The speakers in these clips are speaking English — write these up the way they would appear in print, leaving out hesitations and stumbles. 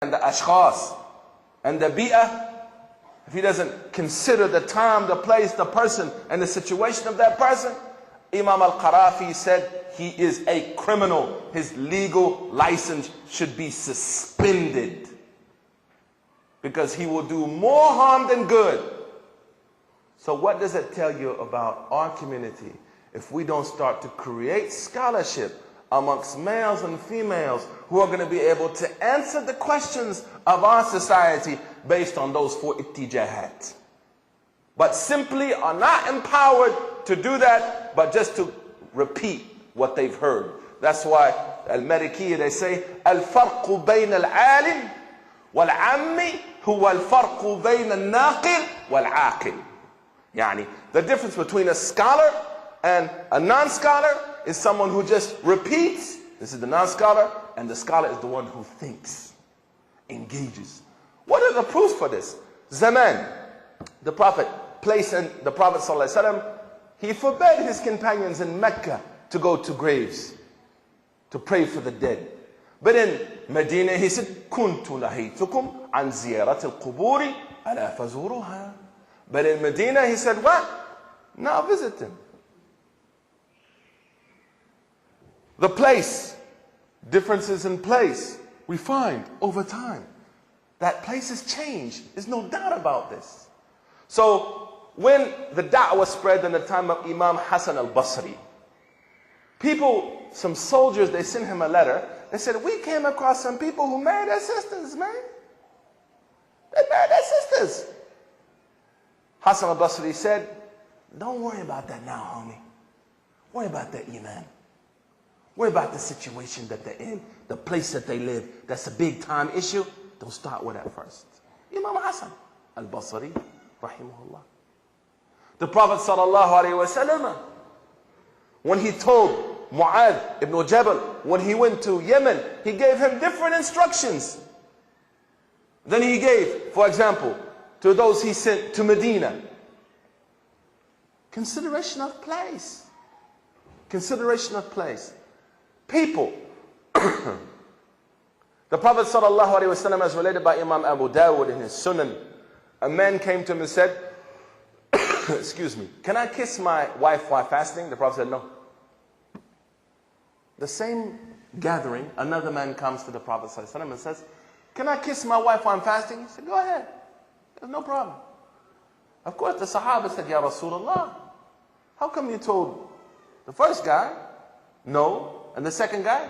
and the ashkhas and the bi'ah, if he doesn't consider the time, the place, the person, and the situation of that person, Imam al-Qarafi said he is a criminal. His legal license should be suspended because he will do more harm than good. So what does it tell you about our community if we don't start to create scholarship amongst males and females who are going to be able to answer the questions of our society based on those 4 ittijahat, but simply are not empowered to do that, but just to repeat what they've heard. That's why al-Malikiyya, they say al-farqu bayna al-alim wal-ammi huwa al-farqu bayna al-naqil wal-aqil. Yani, the difference between a scholar and a non-scholar is someone who just repeats. This is the non-scholar, and the scholar is the one who thinks, engages. What are the proofs for this? Zaman, the Prophet placed in the Prophet ﷺ, he forbade his companions in Mecca to go to graves, to pray for the dead. But in Medina he said, كُنْتُ نَهَيْتُكُمْ عَنْ زِيَارَةِ الْقُبُورِ أَلَا فَزُورُوهَا. But in Medina he said, what? Now visit them. The place, differences in place, we find over time that places change. There's no doubt about this. So when the da'wah spread in the time of Imam Hassan al-Basri, people, some soldiers, they sent him a letter. They said, we came across some people who married their sisters, man. They married their sisters. Hassan al-Basri said, don't worry about that now, homie. Worry about their iman. Worry about the situation that they're in, the place that they live. That's a big time issue. Don't start with that first. Imam Hassan al-Basri, rahimahullah. The Prophet sallallahu alaihi wasallam, when he told Mu'adh ibn Jabal, when he went to Yemen, he gave him different instructions than he gave, for example, to those he sent to Medina. Consideration of place. Consideration of place. People. The Prophet sallallahu alaihi wasallam, as related by Imam Abu Dawud in his Sunan, a man came to him and said, excuse me, can I kiss my wife while fasting? The Prophet said, no. The same gathering, another man comes to the Prophet sallallahu alaihi wasallam and says, can I kiss my wife while I'm fasting? He said, go ahead. There's no problem. Of course, the Sahaba said, Ya Rasulullah, how come you told the first guy no, and the second guy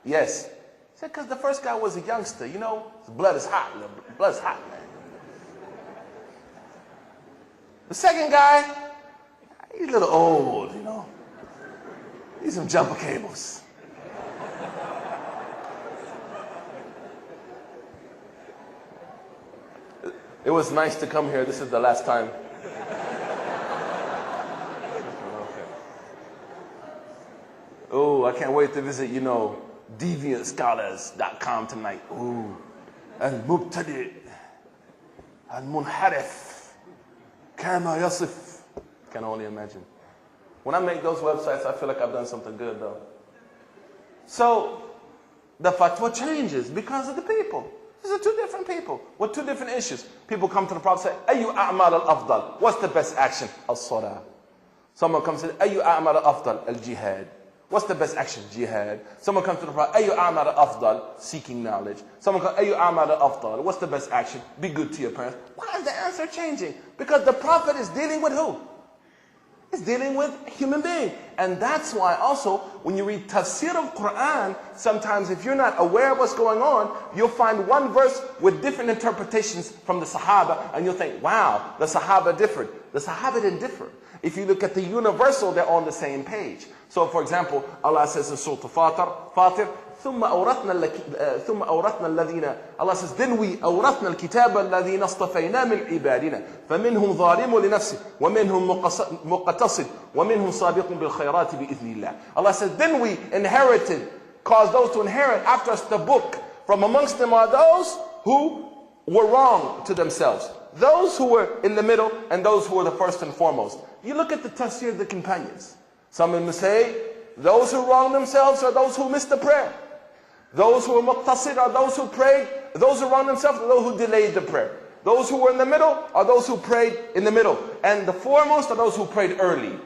yes? He said, because the first guy was a youngster, you know, his blood is hot, blood's hot, man. The second guy, he's a little old, you know. He's some jumper cables. It was nice to come here. This is the last time. Oh, I can't wait to visit, you know, deviantscholars.com tonight. Oh, al-mubtadi' al-munharif kama yasif. Can only imagine. When I make those websites, I feel like I've done something good, though. So the fatwa changes because of the people. These are two different people with two different issues. People come to the Prophet and say, Ayu a'mal al-afdal? What's the best action? Al-salah. Someone comes and says, Ayu a'mal al-afdal? Al-jihad. What's the best action? Jihad. Someone comes to the Prophet, Ayu a'mal al-afdal? Seeking knowledge. Someone comes, Ayu a'mal al-afdal? What's the best action? Be good to your parents. Why is the answer changing? Because the Prophet is dealing with who? He's dealing with human being. And that's why also, when you read tafsir of Quran, sometimes if you're not aware of what's going on, you'll find one verse with different interpretations from the Sahaba, and you'll think, wow, the Sahaba differed. The Sahaba didn't differ. If you look at the universal, they're on the same page. So for example, Allah says in Surah Fatir, ثم أورثنا الذين, Allah says, then we أورثنا الكتاب الذين اصطفينا من عبادنا فمنهم ظالم لنفسه ومنهم مقتصد ومنهم سابق بالخيرات بإذن الله. Allah says, then we inherited, caused those to inherit after us the book. From amongst them are those who were wrong to themselves, those who were in the middle, and those who were the first and foremost. You look at the tafsir of the companions. Some of them say, those who wrong themselves are those who missed the prayer. Those who were muqtasid are those who prayed, those who wronged themselves are those who delayed the prayer. Those who were in the middle are those who prayed in the middle. And the foremost are those who prayed early.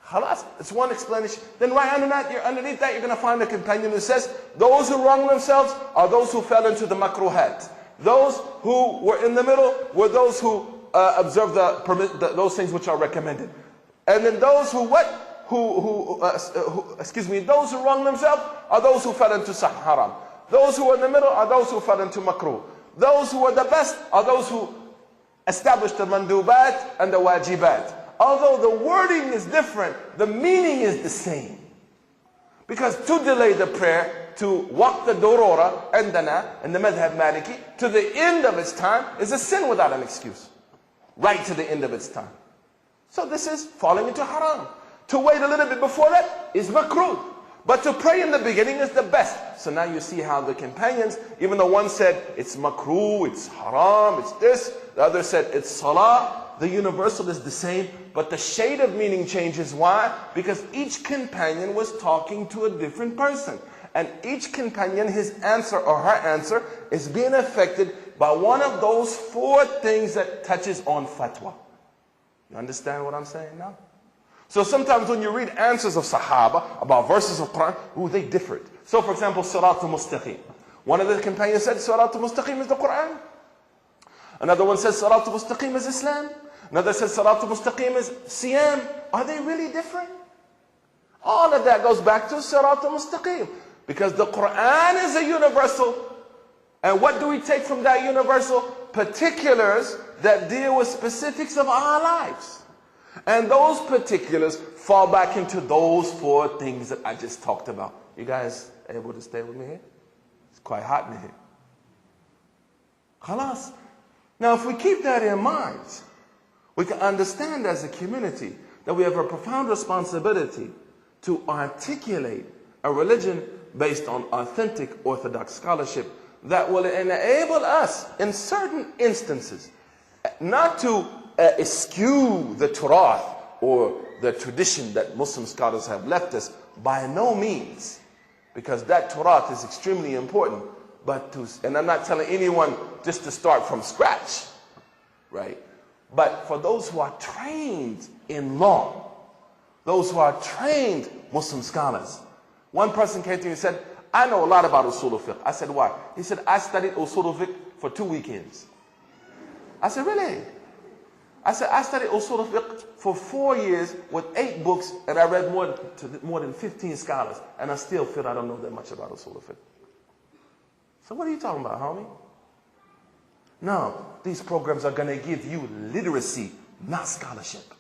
Khalas, it's one explanation. Then right underneath that, you're going to find a companion who says, those who wronged themselves are those who fell into the makruhat. Those who were in the middle were those who observed those things which are recommended. And then those who those who wronged themselves are those who fell into haram. Those who were in the middle are those who fell into makruh. Those who were the best are those who established the mandubat and the wajibat. Although the wording is different, the meaning is the same. Because to delay the prayer to waqt al-durura indana in the madhab maliki to the end of its time is a sin without an excuse. Right to the end of its time. So this is falling into haram. To wait a little bit before that is makruh. But to pray in the beginning is the best. So now you see how the companions, even though one said it's makruh, it's haram, it's this, the other said it's salah, the universal is the same, but the shade of meaning changes. Why? Because each companion was talking to a different person. And each companion, his answer or her answer, is being affected by one of those four things that touches on fatwa. You understand what I'm saying now? So sometimes when you read answers of Sahaba about verses of Quran, they differed. So for example, Siratul Mustaqim. One of the companions said Siratul Mustaqim is the Quran. Another one says Siratul Mustaqim is Islam. Another says Siratul Mustaqim is Siyam. Are they really different? All of that goes back to Siratul Mustaqim. Because the Quran is a universal. And what do we take from that universal? Particulars that deal with specifics of our lives. And those particulars fall back into those four things that I just talked about. You guys able to stay with me here? It's quite hot in here. Khalas. Now if we keep that in mind, we can understand as a community that we have a profound responsibility to articulate a religion based on authentic orthodox scholarship that will enable us in certain instances not to eschew the turath or the tradition that Muslim scholars have left us, by no means, because that turath is extremely important. But and I'm not telling anyone just to start from scratch, right? But for those who are trained in law, those who are trained Muslim scholars. One person came to me and said, I know a lot about usul al-fiqh. I said, why? He said, I studied usul al-fiqh for 2 weekends. I said, really? I said, I studied usul al-fiqh for 4 years with 8 books, and I read more than 15 scholars, and I still feel I don't know that much about usul al-fiqh. So what are you talking about, homie? No, these programs are going to give you literacy, not scholarship.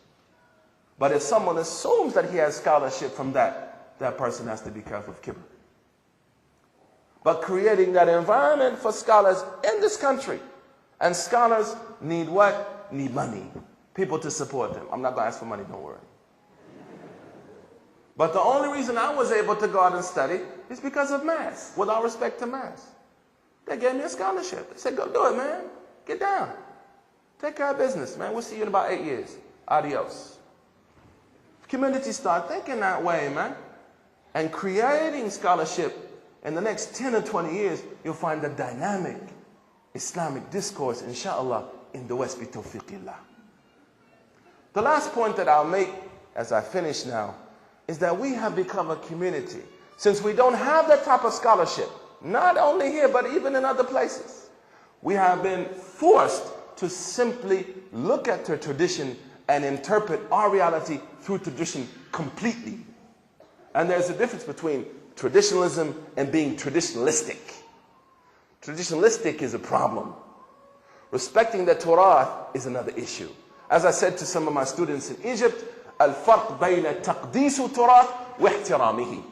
But if someone assumes that he has scholarship from that person has to be careful of kibr. But creating that environment for scholars in this country. And scholars need what? Need money. People to support them. I'm not going to ask for money, don't worry. But the only reason I was able to go out and study is because of Mass, with all respect to Mass. They gave me a scholarship. They said, go do it, man. Get down. Take care of business, man. We'll see you in about 8 years. Adios. Communities start thinking that way, man. And creating scholarship in the next 10 or 20 years, you'll find a dynamic Islamic discourse, inshallah, in the West, bi tawfiqillah. The last point that I'll make as I finish now is that we have become a community. Since we don't have that type of scholarship, not only here, but even in other places, we have been forced to simply look at the tradition and interpret our reality through tradition completely. And there's a difference between traditionalism and being traditionalistic. Traditionalistic is a problem. Respecting the Torah is another issue. As I said to some of my students in Egypt, al-farq bayna taqdeesu Torah wa ihtiramihi.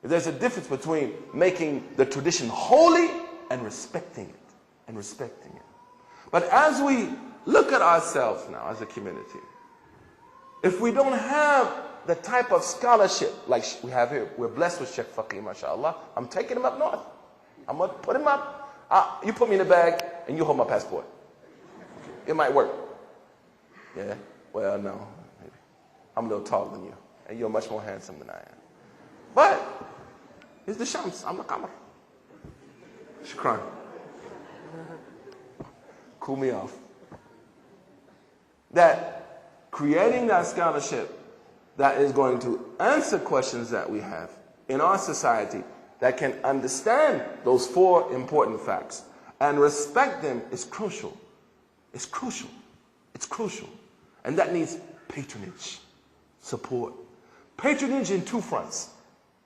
There's a difference between making the tradition holy and respecting it. But as we look at ourselves now as a community, if we don't have the type of scholarship like we have here, we're blessed with SHAFI'I, mashallah. I'm taking him up north. I'm going to put him up. You put me in a bag and you hold my passport. It might work. Yeah? Well, no. Maybe. I'm a little taller than you. And you're much more handsome than I am. But He's the Shams, I'm the Qamar. Shukran. Cool me off. That creating that scholarship that is going to answer questions that we have in our society, that can understand those 4 important facts and respect them, is crucial. It's crucial. It's crucial. And that needs patronage, support. Patronage in 2 fronts.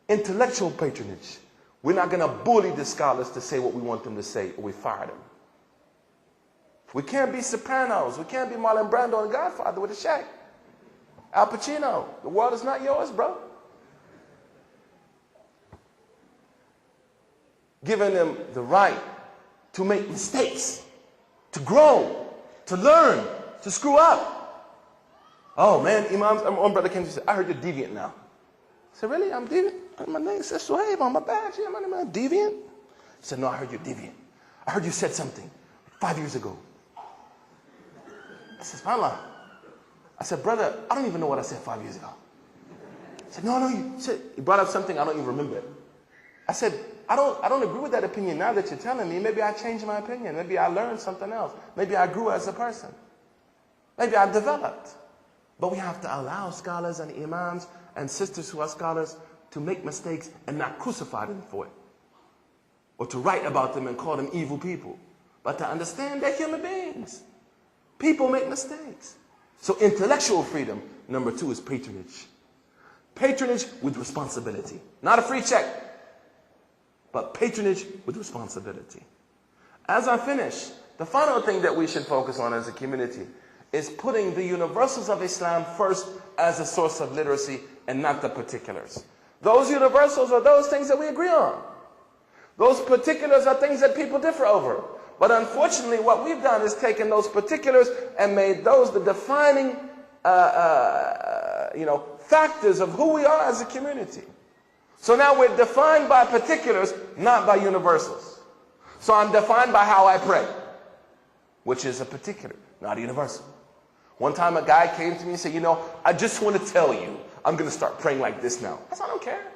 Intellectual patronage. We're not going to bully the scholars to say what we want them to say, or we fire them. We can't be Sopranos. We can't be Marlon Brando and Godfather with a shack. Al Pacino, the world is not yours, bro. Giving them the right to make mistakes, to grow, to learn, to screw up. Oh man, one brother came to me and said, I heard you're deviant now. I said, really? I'm deviant? My name says Suhaib on my badge. Yeah, my name is deviant. He said, no, I heard you're deviant. I heard you said something 5 years ago. I said, subhanAllah. I said, brother, I don't even know what I said 5 years ago. He said, no, you said, he brought up something, I don't even remember it. I said, I don't agree with that opinion now that you're telling me. Maybe I changed my opinion. Maybe I learned something else. Maybe I grew as a person. Maybe I developed. But we have to allow scholars and imams and sisters who are scholars to make mistakes and not crucify them for it. Or to write about them and call them evil people. But to understand they're human beings. People make mistakes. So intellectual freedom, number 2, is patronage. Patronage with responsibility. Not a free check, but patronage with responsibility. As I finish, the final thing that we should focus on as a community is putting the universals of Islam first as a source of literacy and not the particulars. Those universals are those things that we agree on. Those particulars are things that people differ over. But unfortunately, what we've done is taken those particulars and made those the defining factors of who we are as a community. So now we're defined by particulars, not by universals. So I'm defined by how I pray, which is a particular, not a universal. One time a guy came to me and said, I just want to tell you, I'm going to start praying like this now. I said, I don't care.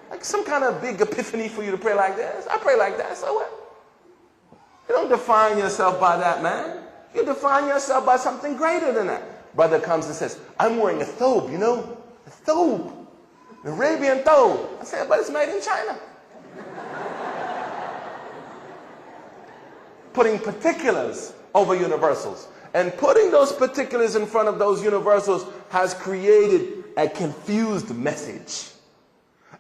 Like some kind of big epiphany for you to pray like this. I pray like that, so what? You don't define yourself by that, man. You define yourself by something greater than that. Brother comes and says, I'm wearing a thobe, a thobe. An Arabian thobe. I said, but it's made in China. Putting particulars over universals. And putting those particulars in front of those universals has created a confused message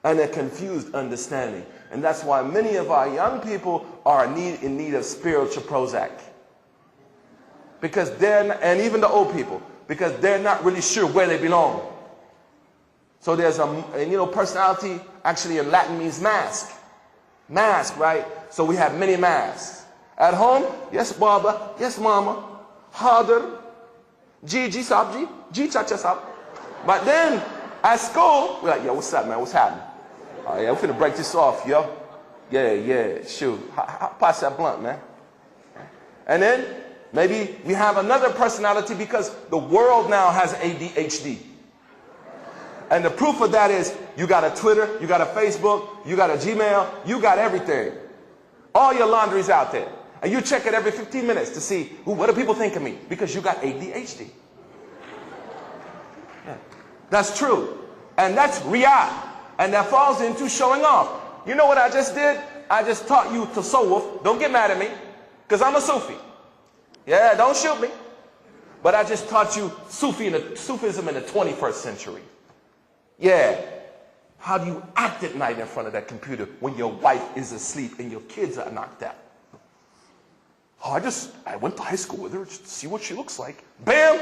and a confused understanding. And that's why many of our young people are in need of spiritual Prozac. Because and even the old people, because they're not really sure where they belong. So there's personality actually in Latin means mask. Mask, right? So we have many masks. At home, yes, Baba, yes, Mama, Hadr, G Sabji, G Chacha Sab. But then at school, we're like, yo, what's up, man? What's happening? Oh, yeah, we're finna break this off, yo. Yeah, shoot. Pass that blunt, man. And then maybe we have another personality because the world now has ADHD. And the proof of that is you got a Twitter, you got a Facebook, you got a Gmail, you got everything. All your laundry's out there. And you check it every 15 minutes to see, what do people think of me? Because you got ADHD. Yeah. That's true. And that's riyah. And that falls into showing off. You know what I just did? I just taught you tasawwuf. Don't get mad at me, because I'm a Sufi. Yeah, don't shoot me. But I just taught you Sufism in the 21st century. Yeah. How do you act at night in front of that computer when your wife is asleep and your kids are knocked out? Oh, I went to high school with her just to see what she looks like. Bam!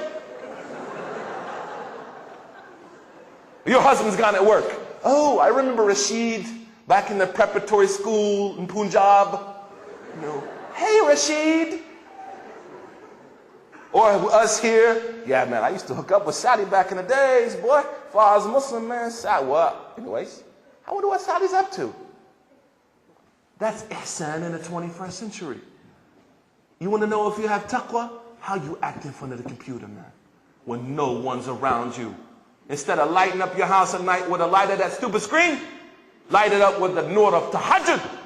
Your husband's gone at work. Oh, I remember Rashid back in the preparatory school in Punjab. Hey, Rashid. Or us here. Yeah, man, I used to hook up with Saudi back in the days, boy. If I was a Muslim, man, Saudi, what? Anyways, I wonder what Saudi's up to. That's ihsan in the 21st century. You want to know if you have taqwa? How you act in front of the computer, man. When no one's around you. Instead of lighting up your house at night with a light of that stupid screen, light it up with the nur of tahajjud.